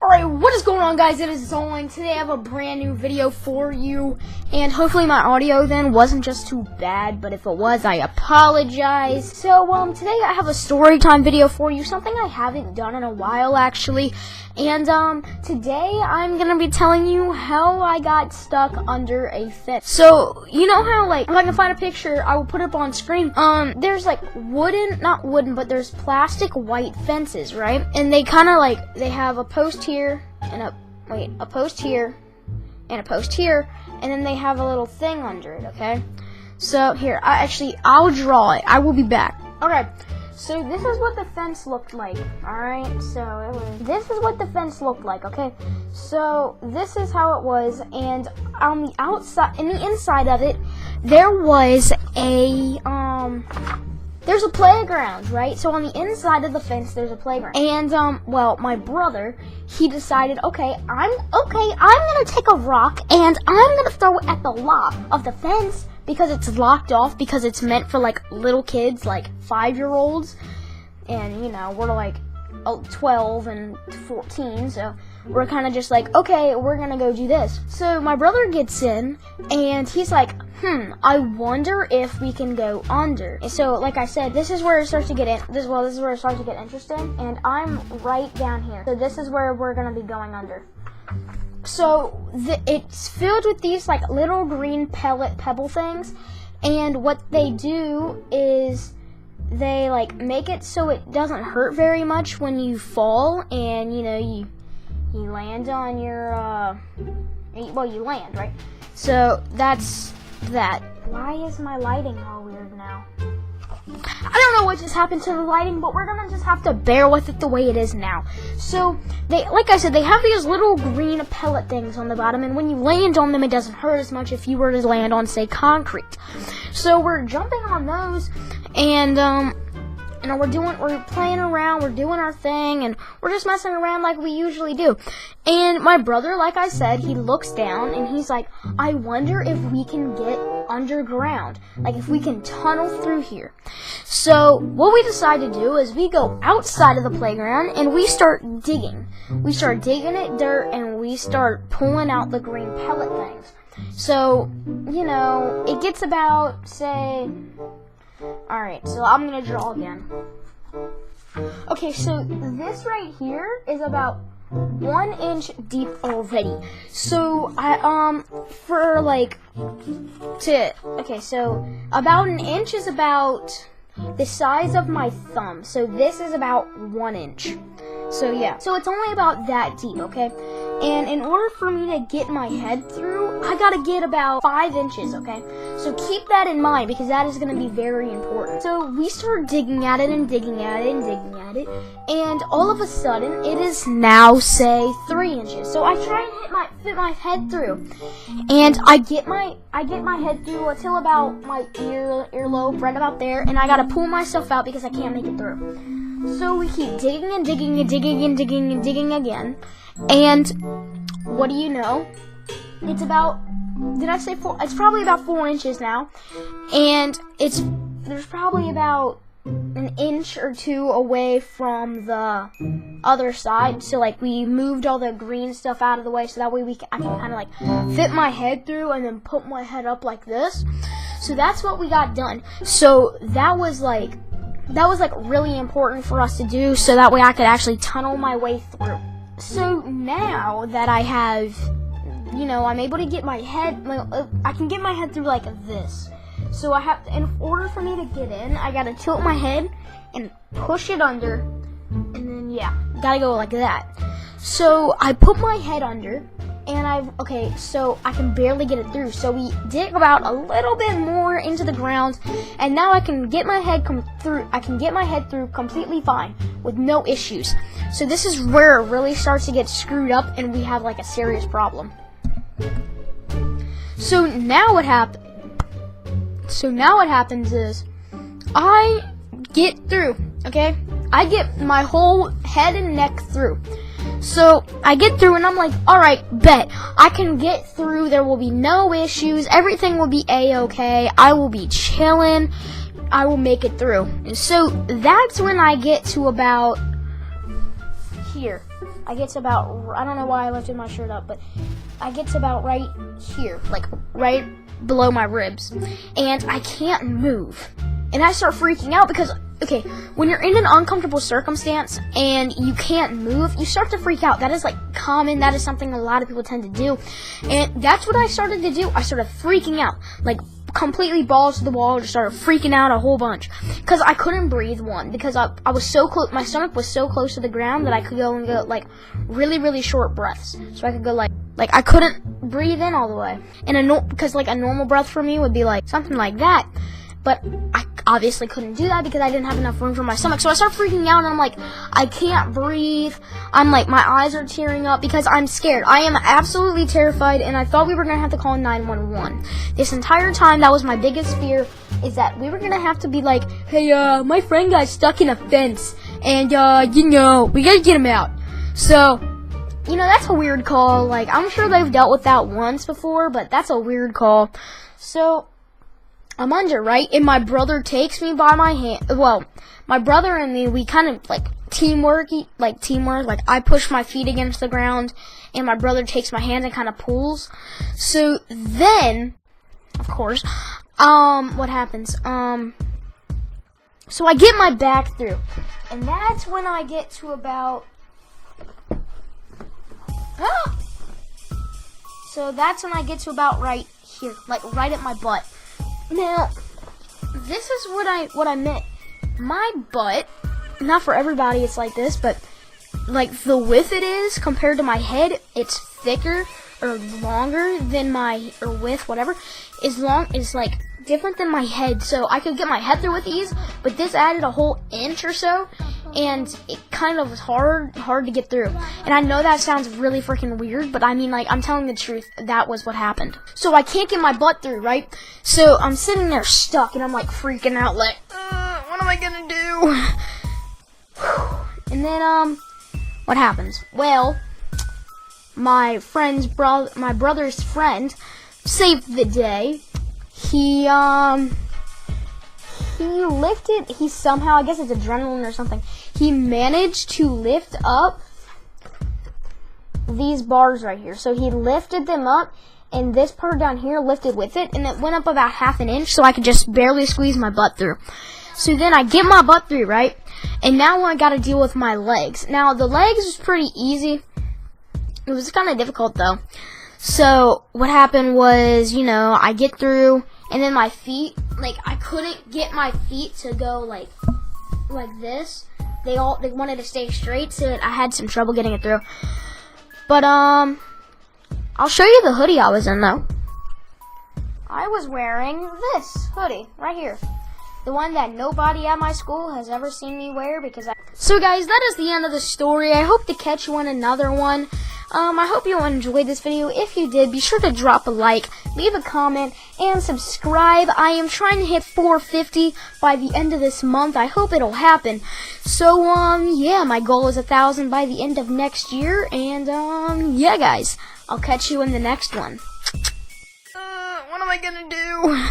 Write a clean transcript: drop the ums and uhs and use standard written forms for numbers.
Alright, what is going on, guys? It is Zolen. Today I have a brand new video for you, and hopefully my audio then wasn't just too bad, but if it was, I apologize. So, today I have a story time video for you, something I haven't done in a while, actually, and, today I'm gonna be telling you how I got stuck under a fence. So, you know how, if I can find a picture, I will put it up on screen. There's, not wooden, but there's plastic white fences, right? And they they have a post here, and a post here, and a post here, and then they have a little thing under it, okay? So, here, I'll draw it. I will be back. Okay, so this is what the fence looked like, alright? This is what the fence looked like, okay? So, this is how it was, and on the outside, in the inside of it, there was there's a playground, right? So on the inside of the fence, there's a playground. And, my brother, he decided, I'm gonna take a rock and I'm gonna throw it at the lock of the fence because it's locked off, because it's meant for, little kids, 5-year-olds. And, we're, 12 and 14, so we're kind of just okay, we're gonna go do this. So my brother gets in, and he's like, I wonder if we can go under. And so, like I said, this is where it starts to get this is where it starts to get interesting, and I'm right down here. So this is where we're gonna be going under. So it's filled with these little green pebble things, and what they do is they make it so it doesn't hurt very much when you fall, and you land on your you land, right? So that's that. Why is my lighting all weird now? I don't know what just happened to the lighting, but we're gonna just have to bear with it the way it is now. So they, like I said, they have these little green pellet things on the bottom, and when you land on them, it doesn't hurt as much if you were to land on, say, concrete. So we're jumping on those, and we're playing around, we're doing our thing, and we're just messing around like we usually do. And my brother, like I said, he looks down and he's like, I wonder if we can get underground, if we can tunnel through here. So what we decide to do is we go outside of the playground and we start digging. We start digging at dirt and we start pulling out the green pellet things. So, it gets about, say, alright, so I'm gonna draw again. Okay, so this right here is about 1 inch deep already. So so about an inch is about the size of my thumb. So this is about 1 inch. So yeah, so it's only about that deep, okay? And in order for me to get my head through, I gotta get about 5 inches, okay? So keep that in mind, because that is gonna be very important. So we start digging at it and digging at it and digging at it, and all of a sudden, it is now, say, 3 inches. So I try and fit my head through, and I get my head through until about my earlobe, right about there, and I gotta pull myself out because I can't make it through. So we keep digging and digging and digging and digging and digging again. And what do you know? It's about, did I say 4? It's probably about 4 inches now. And there's probably about an inch or two away from the other side. So we moved all the green stuff out of the way so that way I can kind of fit my head through and then put my head up like this. So that's what we got done. So that was really important for us to do, so that way I could actually tunnel my way through. So now that I have, I'm able to get my head, I can get my head through like this. So in order for me to get in, I gotta tilt my head and push it under, and then gotta go like that. So I put my head under, and so I can barely get it through. So we dig about a little bit more into the ground, and now I can get my head through. I can get my head through completely fine with no issues. So this is where it really starts to get screwed up, and we have a serious problem. So now what happens is I get through. Okay, I get my whole head and neck through. So I get through and I'm like, alright, bet. I can get through. There will be no issues. Everything will be A-okay. I will be chilling. I will make it through. And so that's when I get to about here. I get to about, I don't know why I lifted my shirt up, but I get to about right here, like right below my ribs, and I can't move. And I start freaking out because, okay, when you're in an uncomfortable circumstance and you can't move, you start to freak out. That is like common. That is something a lot of people tend to do. And that's what I started to do. I started freaking out, like completely balls to the wall, just started freaking out a whole bunch. Because I couldn't breathe, because I was so close, my stomach was so close to the ground that I could go and go like really, really short breaths. So I could go like I couldn't breathe in all the way. And because like a normal breath for me would be like something like that. But I obviously couldn't do that because I didn't have enough room for my stomach. So I start freaking out and I'm like, I can't breathe. I'm like, my eyes are tearing up because I'm scared. I am absolutely terrified, and I thought we were going to have to call 911. This entire time, that was my biggest fear, is that we were going to have to be like, hey, my friend got stuck in a fence, and, we got to get him out. So, that's a weird call. Like, I'm sure they've dealt with that once before, but that's a weird call. So I'm under, right? And my brother takes me by my hand. Well, my brother and me, we kind of like teamwork. Like I push my feet against the ground, and my brother takes my hand and kind of pulls. So then, of course, what happens? So I get my back through, and that's when I get to about. So that's when I get to about right here, like right at my butt. Now, this is what I meant. My butt, not for everybody it's like this, but like the width it is compared to my head, it's thicker or longer than or width, whatever, is like different than my head. So I could get my head through with ease, but this added a whole inch or so, and it kind of was hard to get through. And I know that sounds really freaking weird, but I mean, like, I'm telling the truth. That was what happened. So I can't get my butt through, right? So I'm sitting there stuck, and I'm like freaking out, like, what am I gonna do? And then, what happens? Well, my brother's friend saved the day. He somehow, I guess it's adrenaline or something, he managed to lift up these bars right here. So he lifted them up, and this part down here lifted with it, and it went up about half an inch, so I could just barely squeeze my butt through. So then I get my butt through, right? And now I gotta deal with my legs. Now, the legs was pretty easy. It was kind of difficult, though. So what happened was, I get through, and then my feet, like, I couldn't get my feet to go like this. They wanted to stay straight, so I had some trouble getting it through. But I'll show you the hoodie I was in, though. I was wearing this hoodie right here. The one that nobody at my school has ever seen me wear because So guys, that is the end of the story. I hope to catch you in another one. I hope you enjoyed this video. If you did, be sure to drop a like, leave a comment, and subscribe. I am trying to hit 450 by the end of this month. I hope it'll happen. So, yeah, my goal is 1,000 by the end of next year. And, yeah, guys, I'll catch you in the next one. What am I gonna do?